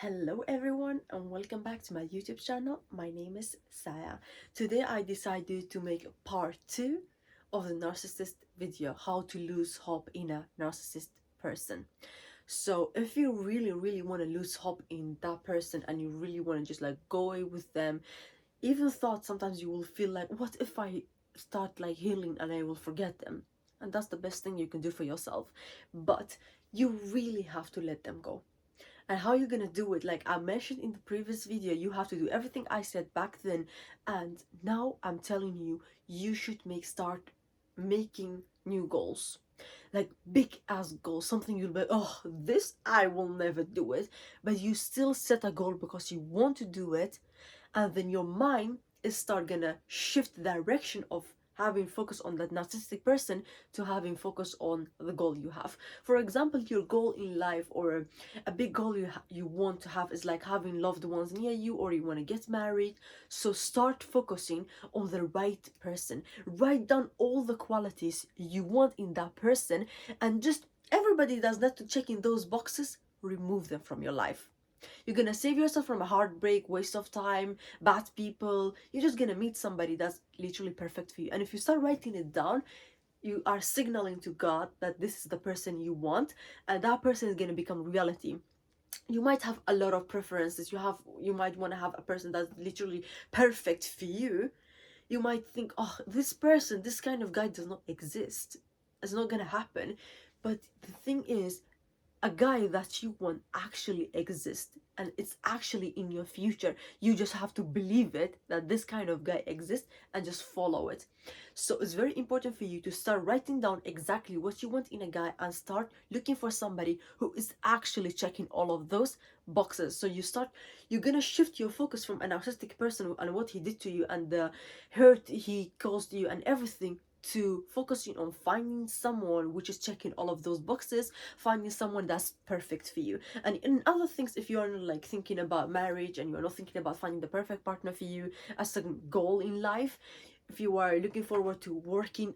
Hello everyone and welcome back to my YouTube channel. My name is Saia. Today I decided to make part 2 of the narcissist video, how to lose hope in a narcissist person. So if you really want to lose hope in that person and you really want to just like go away with them, even thought sometimes you will feel like, what if I start like healing and I will forget them? And that's the best thing you can do for yourself. But you really have to let them go. And how you're gonna do it, like I mentioned in the previous video, you have to do everything I said back then. And now I'm telling you, you should start making new goals, like big ass goals, something you'll be like, oh, this I will never do it, but you still set a goal because you want to do it. And then your mind is start gonna shift the direction of having focus on that narcissistic person to having focus on the goal you have. For example, your goal in life, or a big goal you want to have, is like having loved ones near you, or you want to get married. So start focusing on the right person. Write down all the qualities you want in that person, and just everybody does that to check in those boxes, remove them from your life. You're gonna save yourself from a heartbreak, waste of time, bad people. You're just gonna meet somebody that's literally perfect for you. And if you start writing it down, you are signaling to God that this is the person you want, and that person is gonna become reality. You might have a lot of preferences. You might want to have a person that's literally perfect for you. You might think, oh, this kind of guy does not exist. It's not gonna happen. But the thing is, a guy that you want actually exists, and it's actually in your future. You just have to believe it, that this kind of guy exists, and just follow it. So it's very important for you to start writing down exactly what you want in a guy and start looking for somebody who is actually checking all of those boxes. So you're gonna shift your focus from a narcissistic person and what he did to you and the hurt he caused you and everything, to focusing on finding someone which is checking all of those boxes, finding someone that's perfect for you. And in other things, if you are like thinking about marriage and you're not thinking about finding the perfect partner for you as a goal in life, if you are looking forward to working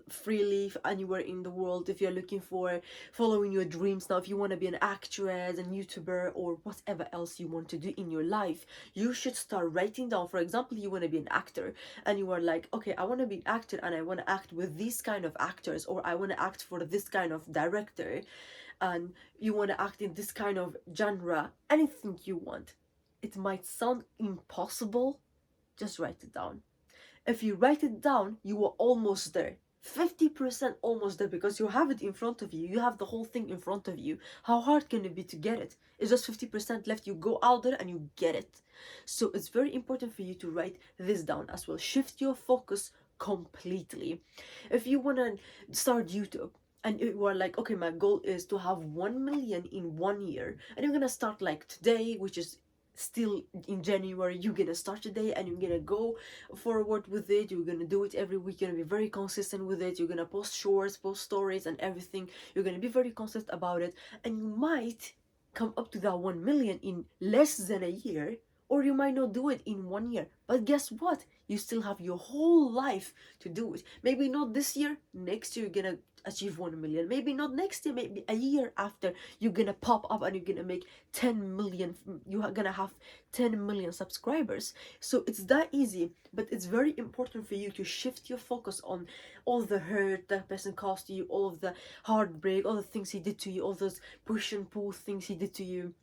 freely anywhere in the world, if you're looking for following your dreams now, if you want to be an actress and YouTuber or whatever else you want to do in your life, you should start writing down. For example, you want to be an actor and you are like, okay, I want to be an actor and I want to act with these kind of actors, or I want to act for this kind of director, and you want to act in this kind of genre. Anything you want. It might sound impossible, just write it down. If you write it down, you are almost there. 50% almost there, because you have it in front of you. You have the whole thing in front of you. How hard can it be to get it? It's just 50% left. You go out there and you get it. So it's very important for you to write this down as well. Shift your focus completely. If you want to start YouTube, and you are like, okay, my goal is to have 1 million in 1 year, and you're gonna start like today, which is still in January. You're gonna start today and you're gonna go forward with it. You're gonna do it every week. You're gonna be very consistent with it. You're gonna post shorts, post stories, and everything. You're gonna be very consistent about it, and you might come up to that 1 million in less than a year, or you might not do it in 1 year. But guess what? You still have your whole life to do it. Maybe not this year, next year you're gonna achieve 1 million. Maybe not next year, maybe a year after, you're gonna pop up and you're gonna make 10 million. You're gonna have 10 million subscribers. So it's that easy. But it's very important for you to shift your focus on all the hurt that person caused you, all of the heartbreak, all the things he did to you, all those push and pull things he did to you,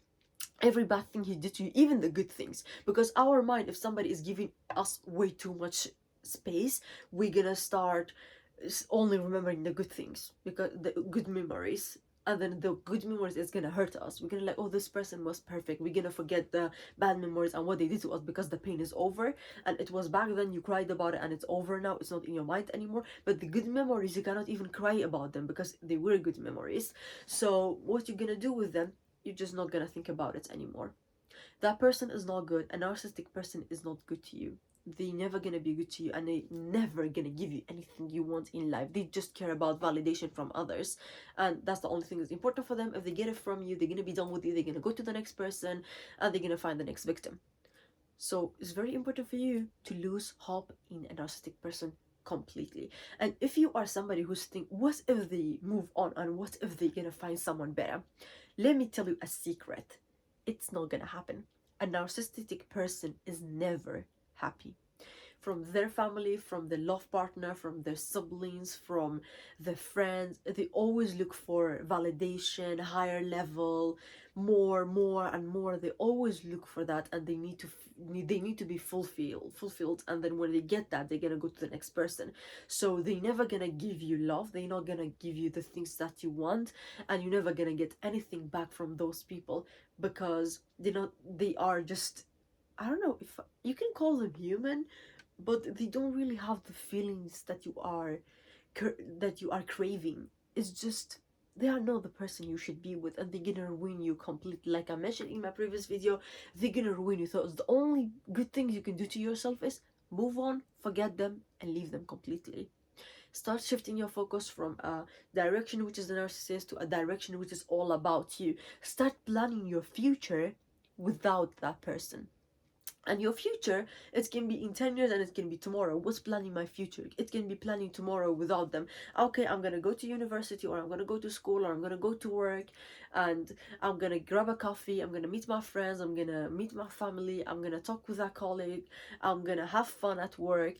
every bad thing he did to you, even the good things. Because our mind, if somebody is giving us way too much space, we're gonna start only remembering the good things, because the good memories, and then the good memories is gonna hurt us. We're gonna like, oh, this person was perfect. We're gonna forget the bad memories and what they did to us, because the pain is over, and it was back then, you cried about it and it's over now, it's not in your mind anymore. But the good memories, you cannot even cry about them because they were good memories. So what you're gonna do with them, you're just not gonna think about it anymore. That person is not good. A narcissistic person is not good to you. They never gonna be good to you, and they never gonna give you anything you want in life. They just care about validation from others, and that's the only thing that's important for them. If they get it from you, they're gonna be done with you. They're gonna go to the next person, and they're gonna find the next victim. So it's very important for you to lose hope in a narcissistic person completely. And if you are somebody who's thinking, what if they move on, and what if they're gonna find someone better, let me tell you a secret. It's not gonna happen. A narcissistic person is never happy. From their family, from their love partner, from their siblings, from their friends, they always look for validation, higher level, more and more. They always look for that, and they need to be fulfilled. And then when they get that, they're gonna go to the next person. So they never gonna give you love. They're not gonna give you the things that you want, and you're never gonna get anything back from those people, because they are just, I don't know if you can call them human, but they don't really have the feelings that you are craving. It's just they are not the person you should be with, and they're gonna ruin you completely. Like I mentioned in my previous video, they're gonna ruin you. So the only good thing you can do to yourself is move on, forget them, and leave them completely. Start shifting your focus from a direction which is the narcissist to a direction which is all about you. Start planning your future without that person. And your future, it can be in 10 years and it can be tomorrow. What's planning my future? It can be planning tomorrow without them. Okay, I'm gonna go to university, or I'm gonna go to school, or I'm gonna go to work, and I'm gonna grab a coffee, I'm gonna meet my friends, I'm gonna meet my family, I'm gonna talk with a colleague, I'm gonna have fun at work.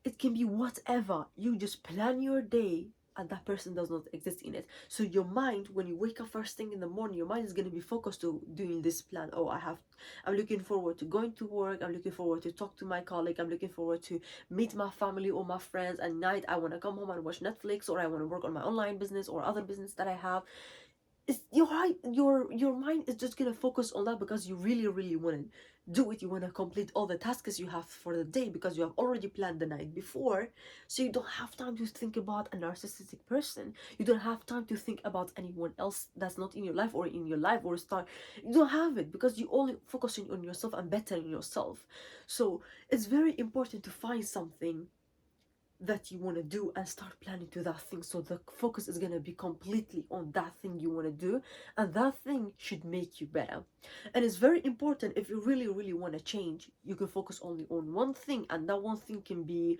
It can be whatever. You just plan your day, and that person does not exist in it. So your mind, when you wake up first thing in the morning, your mind is going to be focused to doing this plan. Oh, I'm looking forward to going to work, I'm looking forward to talk to my colleague, I'm looking forward to meet my family or my friends. At night I want to come home and watch Netflix, or I want to work on my online business or other business that I have. It's your mind is just gonna focus on that, because you really want to do it. You want to complete all the tasks you have for the day, because you have already planned the night before. So you don't have time to think about a narcissistic person. You don't have time to think about anyone else that's not in your life, or in your life, or start. You don't have it, because you only focusing on yourself and bettering yourself. So it's very important to find something that you want to do and start planning to that thing, so the focus is going to be completely on that thing you want to do, and that thing should make you better. And it's very important, if you really want to change, you can focus only on one thing, and that one thing can be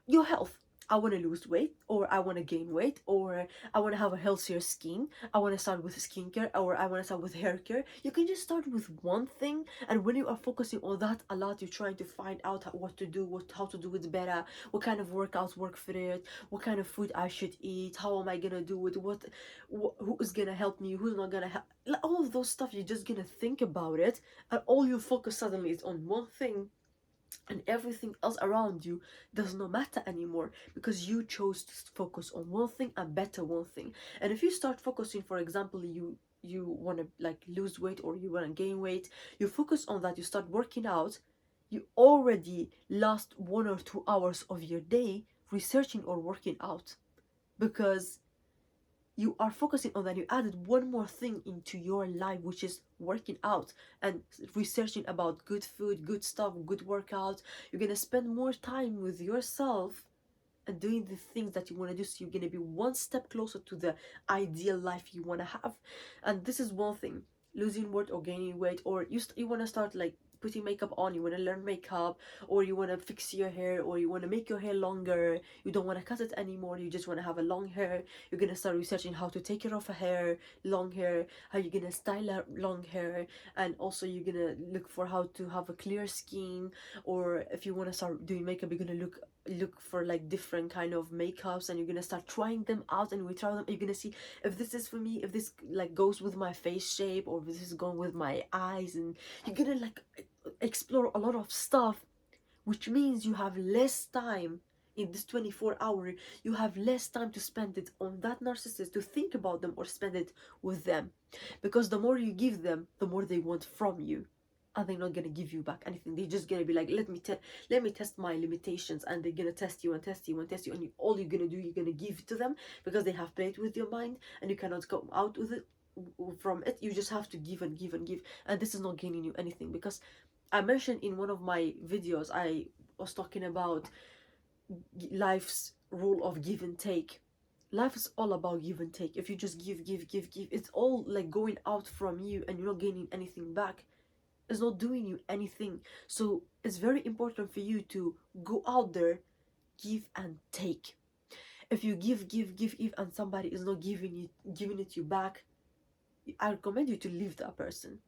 your health. I want to lose weight, or I want to gain weight, or I want to have a healthier skin. I want to start with skincare, or I want to start with hair care. You can just start with one thing, and when you are focusing on that a lot, you're trying to find out what to do, how to do it better, what kind of workouts work for it, what kind of food I should eat, how am I gonna do it, who is gonna help me, who's not gonna help. All of those stuff, you're just gonna think about it, and all your focus suddenly is on one thing, and everything else around you does not matter anymore, because you chose to focus on one thing and better one thing. And if you start focusing, for example, you want to like lose weight, or you want to gain weight, you focus on that, you start working out, you already lost 1 or 2 hours of your day researching or working out, because you are focusing on that. You added one more thing into your life, which is working out and researching about good food, good stuff, good workouts. You're gonna spend more time with yourself and doing the things that you want to do, so you're going to be one step closer to the ideal life you want to have. And this is one thing: losing weight or gaining weight, or you want to start like putting makeup on, you want to learn makeup, or you want to fix your hair, or you want to make your hair longer, you don't want to cut it anymore, you just want to have a long hair. You're going to start researching how to take care of a hair, long hair, how you're going to style a long hair, and also you're going to look for how to have a clear skin. Or if you want to start doing makeup, you're going to look for like different kind of makeups, and you're gonna start trying them out, and we try them, you're gonna see if this is for me, if this like goes with my face shape, or if this is going with my eyes. And you're gonna like explore a lot of stuff, which means you have less time in this 24 hour. You have less time to spend it on that narcissist, to think about them, or spend it with them, because the more you give them, the more they want from you, and they're not gonna give you back anything. They're just gonna be like, let me test my limitations, and they're gonna test you and test you and test you, and all you're gonna do, you're gonna give it to them, because they have played with your mind, and you cannot come out with it from it. You just have to give and give and give, and this is not gaining you anything. Because I mentioned in one of my videos, I was talking about life's rule of give and take. Life is all about give and take. If you just give, it's all like going out from you, and you're not gaining anything back. It's not doing you anything. So it's very important for you to go out there, give and take. If you give, and somebody is not giving it you back, I recommend you to leave that person.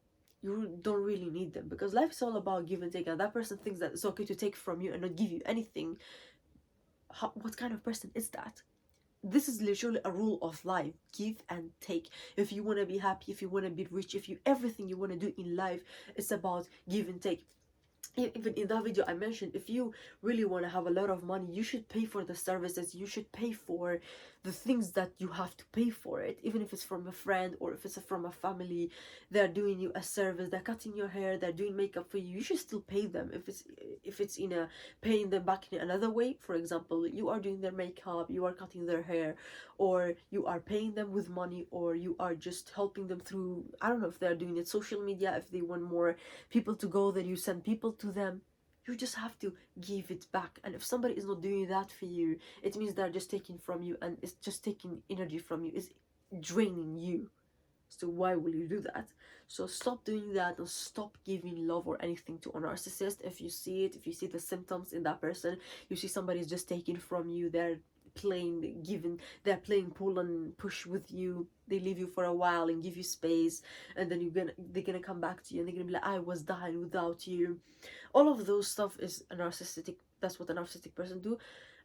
you don't really need them, because life is all about give and take, and that person thinks that it's okay to take from you and not give you anything. What kind of person is that? This is literally a rule of life: give and take. If you want to be happy, if you want to be rich, if you everything you want to do in life, it's about give and take. Even in that video I mentioned, if you really want to have a lot of money, you should pay for the services, you should pay for the things that you have to pay for it, even if it's from a friend or if it's from a family. They're doing you a service, they're cutting your hair, they're doing makeup for you, you should still pay them. If it's in a paying them back in another way, for example, you are doing their makeup, you are cutting their hair, or you are paying them with money, or you are just helping them through, I don't know, if they're doing it social media, if they want more people to go, then you send people to them. You just have to give it back. And if somebody is not doing that for you, it means they're just taking from you, and it's just taking energy from you, it's draining you. So why will you do that? So stop doing that, and stop giving love or anything to a narcissist. If you see it, if you see the symptoms in that person, you see somebody is just taking from you, they're playing pull and push with you, they leave you for a while and give you space, and then they're gonna come back to you and they're gonna be like, I was dying without you. All of those stuff is a narcissistic, that's what a narcissistic person do.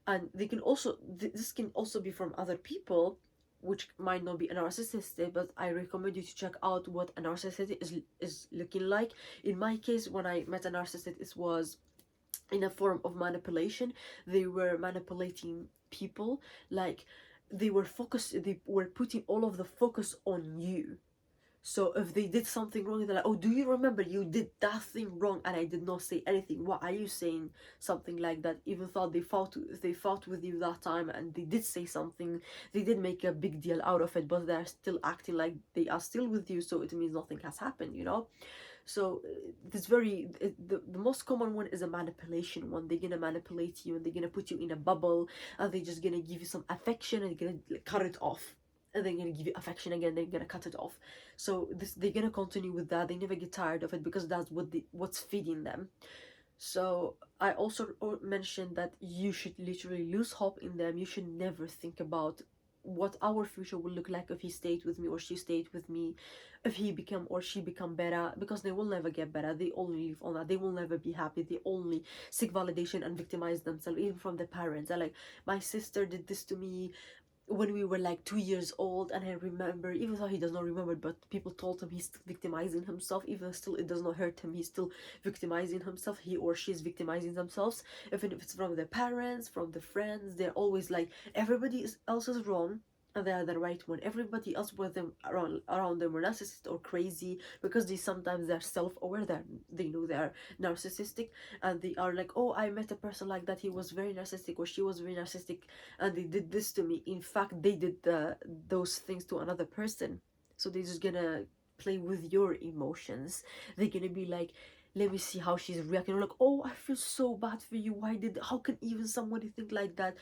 And they can also, this can also be from other people, which might not be a narcissistic, but I recommend you to check out what a narcissist is looking like. In my case, when I met a narcissist, it was in a form of manipulation. They were manipulating people, like they were putting all of the focus on you. So if they did something wrong, they're like, oh, do you remember you did that thing wrong and I did not say anything? Why are you saying something like that? Even though they fought with you that time and they did say something, they did make a big deal out of it, but they're still acting like they are still with you, so it means nothing has happened, you know? So the most common one is a manipulation one. They're gonna manipulate you and they're gonna put you in a bubble, and they're just gonna give you some affection and they're gonna cut it off, and they're gonna give you affection again, they're gonna cut it off. So they're gonna continue with that. They never get tired of it because that's what's feeding them. So I also mentioned that you should literally lose hope in them. You should never think about what our future will look like if he stayed with me or she stayed with me, if he become or she become better, because they will never get better. They only live on that. They will never be happy. They only seek validation and victimize themselves, even from their parents. They're like, my sister did this to me when we were like 2 years old, and I remember, even though he does not remember, but people told him he's still victimizing himself, even still it does not hurt him, he's still victimizing himself, he or she is victimizing themselves, even if it's from their parents, from the friends. They're always like, else is wrong and they are the right one. Everybody else with them around them were narcissist or crazy, because they're self-aware, they know they are narcissistic, and they are like, oh, I met a person like that, he was very narcissistic or she was very narcissistic, and they did this to me. In fact, they did those things to another person. So they're just gonna play with your emotions. They're gonna be like, let me see how she's reacting. Like, oh, I feel so bad for you, how can even somebody think like that?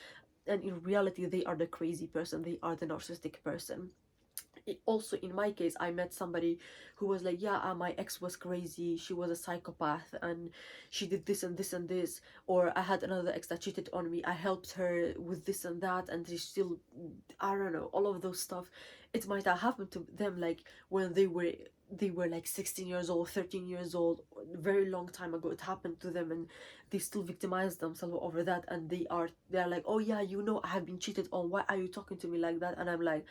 And in reality, they are the crazy person, they are the narcissistic person. Also, in my case, I met somebody who was like, yeah, my ex was crazy, she was a psychopath, and she did this and this and this. Or I had another ex that cheated on me, I helped her with this and that, and she still, I don't know, all of those stuff. It might have happened to them like when they were like 16 years old, 13 years old, very long time ago. It happened to them, and they still victimize themselves over that, and they're like, oh yeah, I have been cheated on, why are you talking to me like that? And I'm like,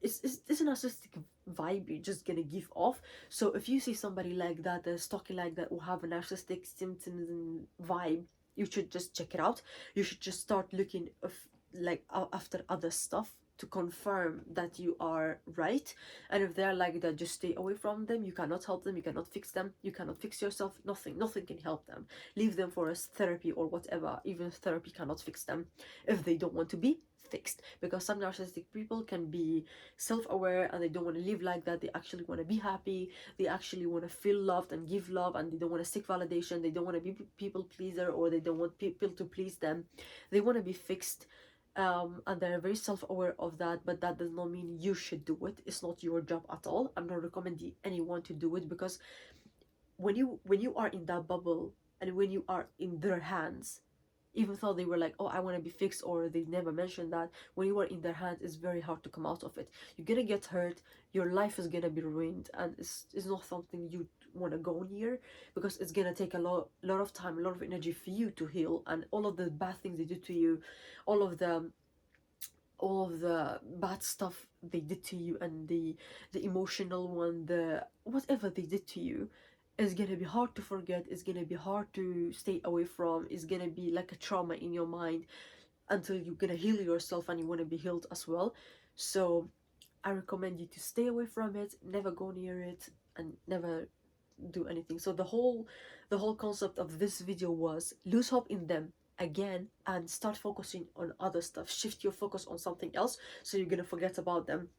it's a narcissistic vibe you're just gonna give off. So if you see somebody like that that's talking like that, or have a narcissistic symptoms and vibe, you should just check it out. You should just start looking after other stuff to confirm that you are right. And if they're like that, just stay away from them. You cannot help them, you cannot fix them, you cannot fix yourself. Nothing can help them. Leave them for a therapy or whatever. Even therapy cannot fix them if they don't want to be fixed, because some narcissistic people can be self-aware and they don't want to live like that. They actually want to be happy, they actually want to feel loved and give love, and they don't want to seek validation, they don't want to be people pleaser, or they don't want people to please them. They want to be fixed, and they're very self-aware of that. But that does not mean you should do it. It's not your job at all. I'm not recommending anyone to do it, because when you are in that bubble and when you are in their hands, even though they were like, oh, I want to be fixed, or they never mentioned that, when you are in their hands, it's very hard to come out of it. You're gonna get hurt, your life is gonna be ruined, and it's not something you want to go near, because it's gonna take a lot of time, a lot of energy for you to heal, and all of the bad things they do to you, all of the bad stuff they did to you, and the emotional one, the whatever they did to you, is gonna be hard to forget, it's gonna be hard to stay away from, it's gonna be like a trauma in your mind until you're gonna heal yourself and you want to be healed as well. So I recommend you to stay away from it, never go near it, and never do anything. So the whole concept of this video was lose hope in them again and start focusing on other stuff. Shift your focus on something else, so you're gonna forget about them.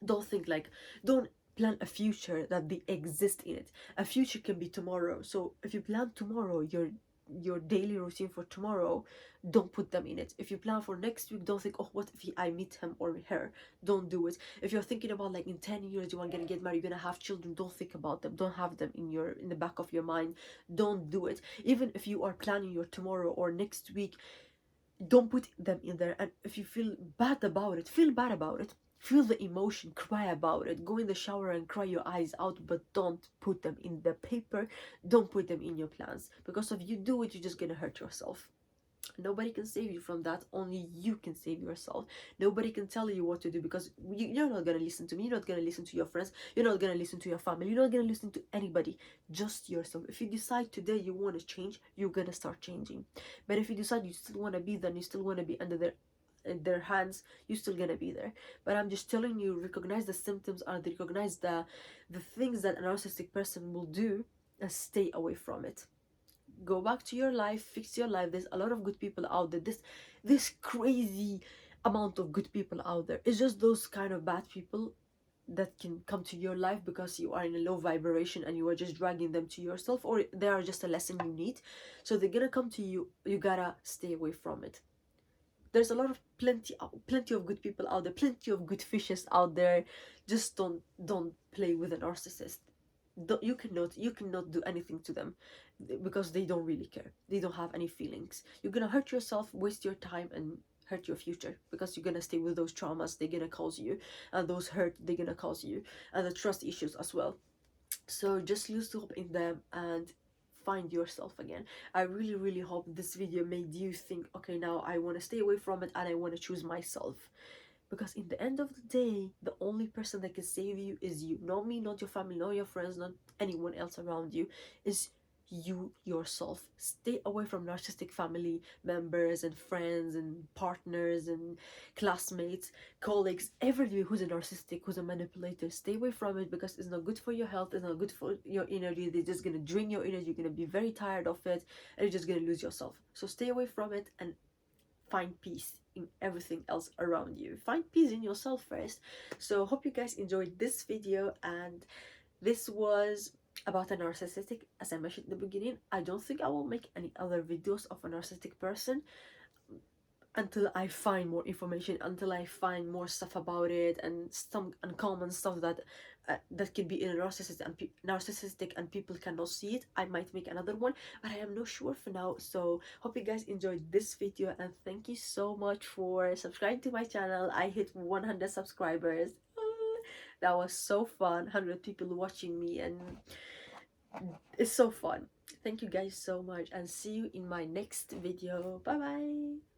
Don't think like, don't plan a future that they exist in it. A future can be tomorrow. So if you plan tomorrow, your daily routine for tomorrow, don't put them in it. If you plan for next week, don't think, oh, what if I meet him or her. Don't do it. If you're thinking about like in 10 years you are gonna get married, you're gonna have children, don't think about them, don't have them in the back of your mind. Don't do it. Even if you are planning your tomorrow or next week, don't put them in there. And if you feel bad about it, feel bad about it, feel the emotion, cry about it, go in the shower and cry your eyes out, but don't put them in the paper, don't put them in your plans, because if you do it, you're just gonna hurt yourself. Nobody can save you from that, only you can save yourself. Nobody can tell you what to do, because you're not gonna listen to me, you're not gonna listen to your friends, you're not gonna listen to your family, you're not gonna listen to anybody, just yourself. If you decide today you want to change, you're gonna start changing. But if you decide you still want to be there, you still want to be under their hands, you're still gonna be there. But I'm just telling you, recognize the symptoms, and recognize the things that a narcissistic person will do, and stay away from it. Go back to your life, fix your life. There's a lot of good people out there. This crazy amount of good people out there. It's just those kind of bad people that can come to your life because you are in a low vibration and you are just dragging them to yourself, or they are just a lesson you need. So they're gonna come to you, you gotta stay away from it. There's a lot of plenty of good people out there, plenty of good fishes out there. Just don't play with a narcissist. You cannot do anything to them, because they don't really care, they don't have any feelings. You're gonna hurt yourself, waste your time, and hurt your future, because you're gonna stay with those traumas they're gonna cause you, and those hurt they're gonna cause you, and the trust issues as well. So just lose hope in them and find yourself again. I really hope this video made you think, okay, now I want to stay away from it and I want to choose myself. Because in the end of the day, the only person that can save you is you. Not me, not your family, not your friends, not anyone else around you. Is you yourself. Stay away from narcissistic family members and friends and partners and classmates, colleagues, everybody who's a narcissistic, who's a manipulator. Stay away from it, because it's not good for your health, it's not good for your energy. They're just gonna drain your energy, you're gonna be very tired of it, and you're just gonna lose yourself. So stay away from it and find peace in everything else around you. Find peace in yourself first. So hope you guys enjoyed this video, and this was about a narcissistic. As I mentioned in the beginning, I don't think I will make any other videos of a narcissistic person until I find more information, until I find more stuff about it, and some uncommon stuff that can be in a narcissistic and people cannot see it. I might make another one, but I am not sure for now. So hope you guys enjoyed this video, and thank you so much for subscribing to my channel. I hit 100 subscribers. That was so fun. 100 people watching me, and it's so fun. Thank you guys so much, and see you in my next video. Bye bye.